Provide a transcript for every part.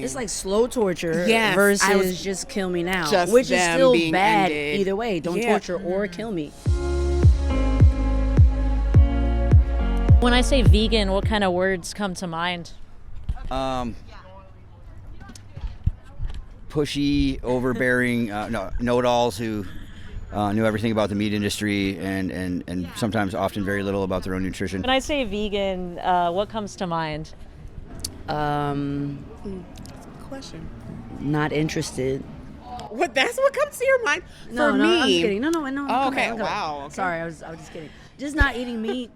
It's like slow torture Yes, versus just kill me now, just which is them still being bad ended. either way. Don't torture or kill me. When I say vegan, what kind of words come to mind? Pushy, overbearing, know-it-alls who knew everything about the meat industry and sometimes often very little about their own nutrition. When I say vegan, what comes to mind? Question. Not interested. What? That's what comes to your mind? No, For no, me. I'm just kidding. No. Oh, okay. Wow. Okay. Sorry, I was just kidding. Just not eating meat.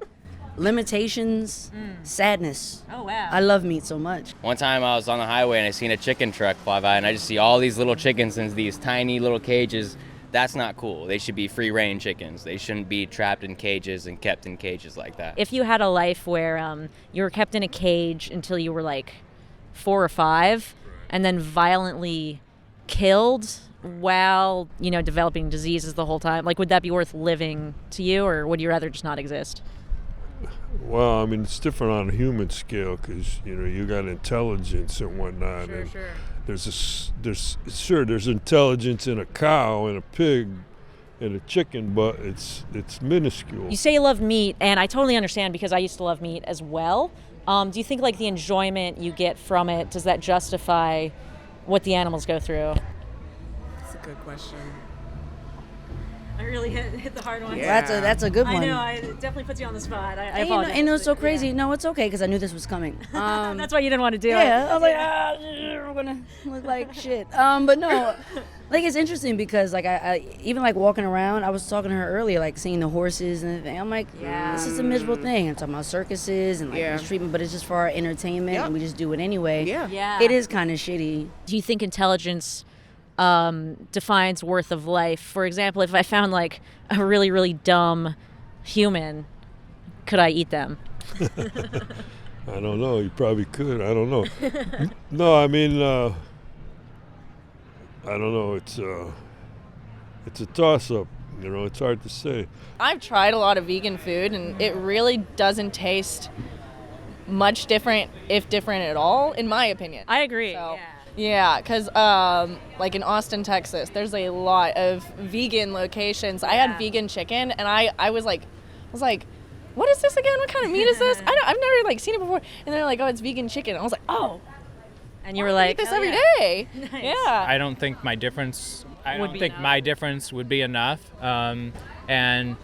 Limitations, sadness. Oh, wow. I love meat so much. One time I was on the highway and I seen a chicken truck fly by and I just see all these little chickens in these tiny little cages. That's not cool. They should be free-range chickens. They shouldn't be trapped in cages and kept in cages like that. If you had a life where you were kept in a cage until you were like 4 or 5 and then violently killed while, developing diseases the whole time, like would that be worth living to you, or would you rather just not exist? Well, I mean, it's different on a human scale because, you got intelligence and whatnot. Sure. There's intelligence in a cow and a pig and a chicken, but it's minuscule. You say you love meat, and I totally understand because I used to love meat as well. Do you think like the enjoyment you get from it, does that justify what the animals go through? That's a good question. I really hit the hard one. Yeah. That's a good one. I know, it definitely puts you on the spot. I And apologize. it's so crazy. No, it's okay because I knew this was coming. That's why you didn't want to do it. Yeah, I was like, we're gonna look like shit. But no, like it's interesting because like I even like walking around. I was talking to her earlier, like seeing the horses and everything. I'm like, this is a miserable thing. I'm talking about circuses and like this treatment, but it's just for our entertainment, and we just do it anyway. Yeah. It is kind of shitty. Do you think intelligence defines worth of life? For example, if I found like a really, really dumb human, could I eat them? I don't know. You probably could. I don't know. No, I mean, I don't know. It's a toss-up. It's hard to say. I've tried a lot of vegan food, and it really doesn't taste much different, if different at all, in my opinion. I agree. So, yeah, because like in Austin, Texas, there's a lot of vegan locations. I had vegan chicken, and I was like, what is this again? What kind of meat is this? I've never like seen it before. And they're like, oh, it's vegan chicken. I was like, oh. And you were I like, eat this "Oh, every yeah." day. Nice. Yeah. I don't think my difference. I Would don't be think enough? my difference would be enough. And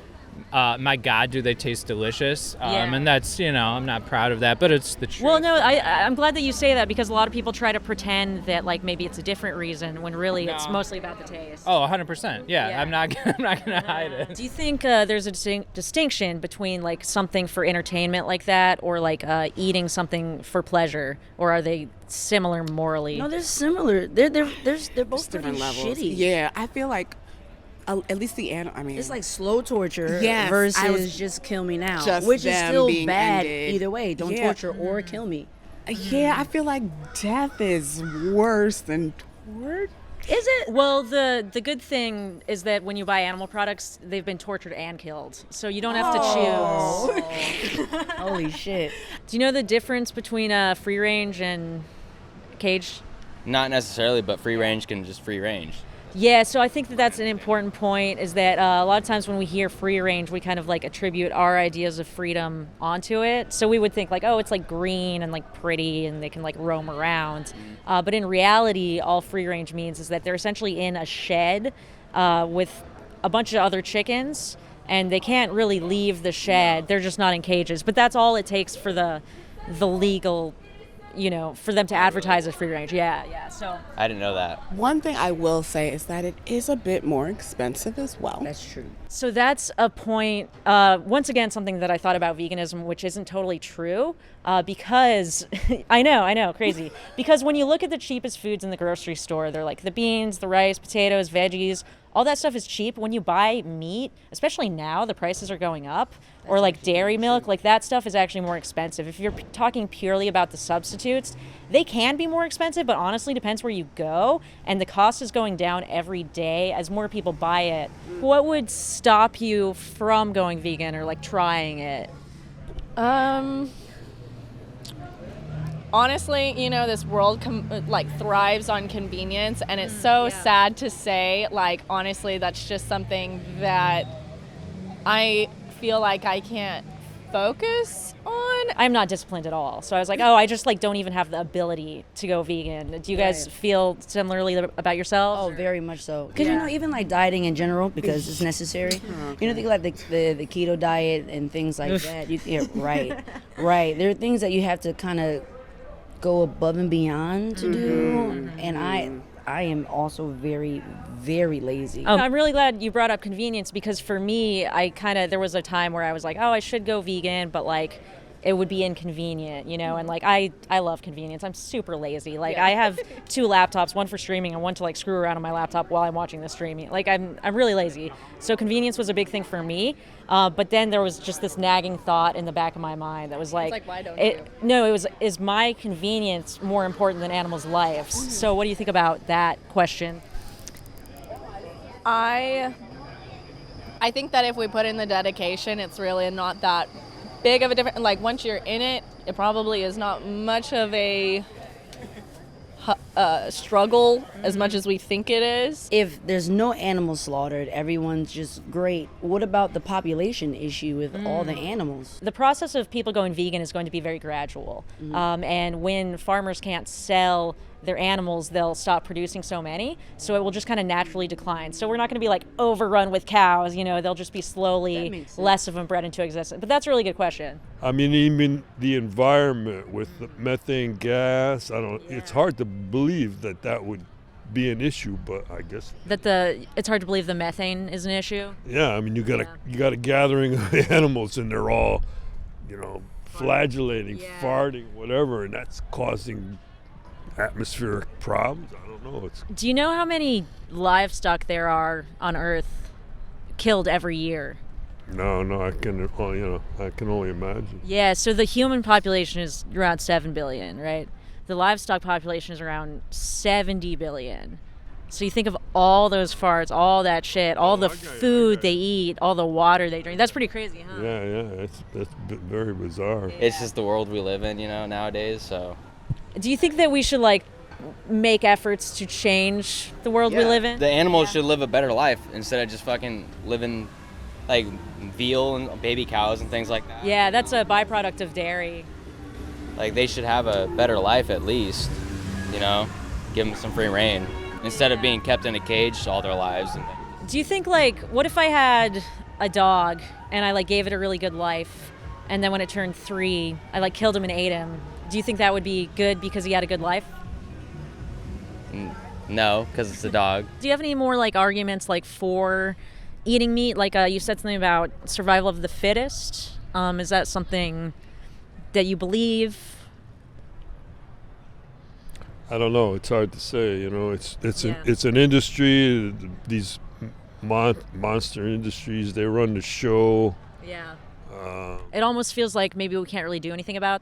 my God, do they taste delicious? Yeah. And that's I'm not proud of that, but it's the truth. Well, no, I'm glad that you say that because a lot of people try to pretend that like maybe it's a different reason when really it's mostly about the taste. Oh, 100%. Yeah, Yeah. I'm not gonna hide it. Do you think there's a distinction between like something for entertainment like that or like eating something for pleasure, or are they similar morally? No, they're similar. They're both pretty Different levels. shitty. Yeah, I feel like at least the animal. I mean, It's like slow torture Yes, versus just kill me now, just which is them still being bad ended. either way. Don't Yeah. torture or kill me. yeah, I feel like death is worse than torture. Is it? Well, the good thing is that when you buy animal products, they've been tortured and killed, so you don't have to choose. Holy shit. Do you know the difference between free range and cage? Not necessarily, but free range can just free range. Yeah, so I think that that's an important point, is that a lot of times when we hear free range, we kind of like attribute our ideas of freedom onto it. So we would think like, oh, it's like green and like pretty and they can like roam around. But in reality, all free range means is that they're essentially in a shed with a bunch of other chickens, and they can't really leave the shed. They're just not in cages. But that's all it takes for the legal, for them to advertise as free range. Yeah. So I didn't know that. One thing I will say is that it is a bit more expensive as well. That's true. So that's a point, once again, something that I thought about veganism, which isn't totally true, because, I know, crazy. Because when you look at the cheapest foods in the grocery store, they're like the beans, the rice, potatoes, veggies, all that stuff is cheap. When you buy meat, especially now, the prices are going up, or like dairy milk, like that stuff is actually more expensive. If you're talking purely about the substitutes, they can be more expensive, but honestly depends where you go, and the cost is going down every day as more people buy it. What would stop you from going vegan or like trying it? honestly, this world thrives on convenience, and it's so sad to say. Like, honestly, that's just something that I feel like I can't focus on. I'm not disciplined at all. So I was like, I just don't even have the ability to go vegan. Do you guys feel similarly about yourselves? Oh, very much so. Because, even like dieting in general, because it's necessary. Think like the keto diet and things like that. Right. There are things that you have to kind of go above and beyond to do. And I am also very, very lazy. I'm really glad you brought up convenience, because for me, there was a time where I was like, I should go vegan, but it would be inconvenient, and I love convenience. I'm super lazy. I have 2 laptops, one for streaming and one to screw around on my laptop while I'm watching the streaming. I'm really lazy. So convenience was a big thing for me. But then there was just this nagging thought in the back of my mind that was why don't you? No, it was, is my convenience more important than animals' lives? So what do you think about that question? I think that if we put in the dedication, it's really not that big of a difference. Once you're in it, it probably is not much of a struggle as much as we think it is. If there's no animals slaughtered, everyone's just great. What about the population issue with all the animals? The process of people going vegan is going to be very gradual. And when farmers can't sell their animals, they'll stop producing so many. So it will just kind of naturally decline. So we're not going to be overrun with cows. They'll just be slowly less of them bred into existence. But that's a really good question. I mean, even the environment with the methane gas, it's hard to believe that would be an issue, but I guess it's hard to believe the methane is an issue. Yeah, I mean, you got a gathering of animals and they're all, flagellating, farting, whatever, and that's causing atmospheric problems. I don't know. Do you know how many livestock there are on Earth killed every year? No, I can only imagine. Yeah, so the human population is around 7 billion, right? The livestock population is around 70 billion. So you think of all those farts, all that shit, all the food they eat, all the water they drink. That's pretty crazy, huh? Yeah, that's very bizarre. It's just the world we live in, nowadays, so. Do you think that we should make efforts to change the world we live in? The animals should live a better life instead of just fucking living veal and baby cows and things like that. Yeah, that's a byproduct of dairy. They should have a better life at least, give them some free reign instead of being kept in a cage all their lives. Do you think what if I had a dog and I gave it a really good life, and then when it turned 3, I killed him and ate him? Do you think that would be good because he had a good life? No, because it's a dog. Do you have any more arguments for eating meat? You said something about survival of the fittest. Is that something that you believe? I don't know. It's hard to say. It's an industry. These monster industries, they run the show. Yeah. It almost feels like maybe we can't really do anything about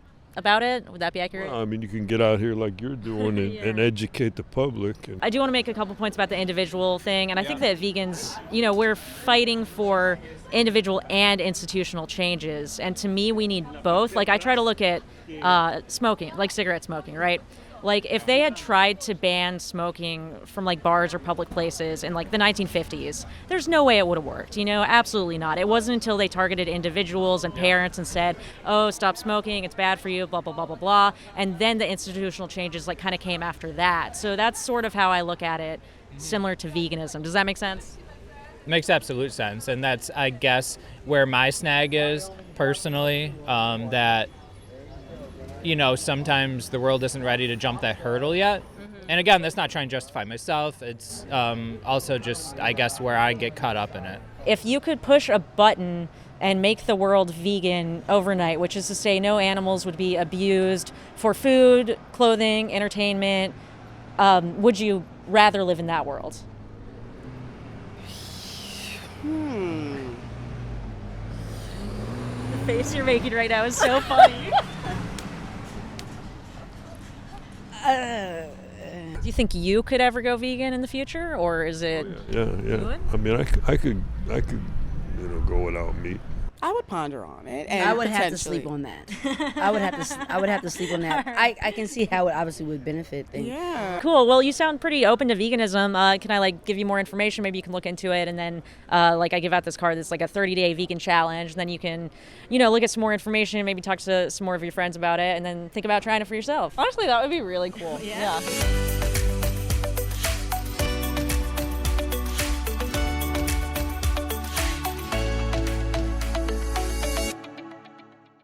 it. Would that be accurate? Well, I mean, you can get out here like you're doing and educate the public. I do want to make a couple points about the individual thing, and I think that vegans, we're fighting for individual and institutional changes, and to me, we need both. I try to look at smoking, cigarette smoking, right? If they had tried to ban smoking from bars or public places in the 1950s, there's no way it would have worked, absolutely not. It wasn't until they targeted individuals and parents and said, oh, stop smoking, it's bad for you, blah, blah, blah, blah, blah. And then the institutional changes kind of came after that. So that's sort of how I look at it, similar to veganism. Does that make sense? Makes absolute sense. And that's, I guess, where my snag is personally, that sometimes the world isn't ready to jump that hurdle yet. And again, that's not trying to justify myself. It's also just, I guess, where I get caught up in it. If you could push a button and make the world vegan overnight, which is to say no animals would be abused for food, clothing, entertainment, would you rather live in that world? The face you're making right now is so funny. Do you think you could ever go vegan in the future, or is it? Yeah. I mean, I could go without meat. I would ponder on it. And I would have to potentially- sleep on that. I would have to sleep on that. I can see how it obviously would benefit things. Yeah. Cool. Well, you sound pretty open to veganism. Can I like give you more information? Maybe you can look into it, and then like I give out this card that's like a 30-day vegan challenge. And then you can, look at some more information, maybe talk to some more of your friends about it, and then think about trying it for yourself. Honestly, that would be really cool. Yeah.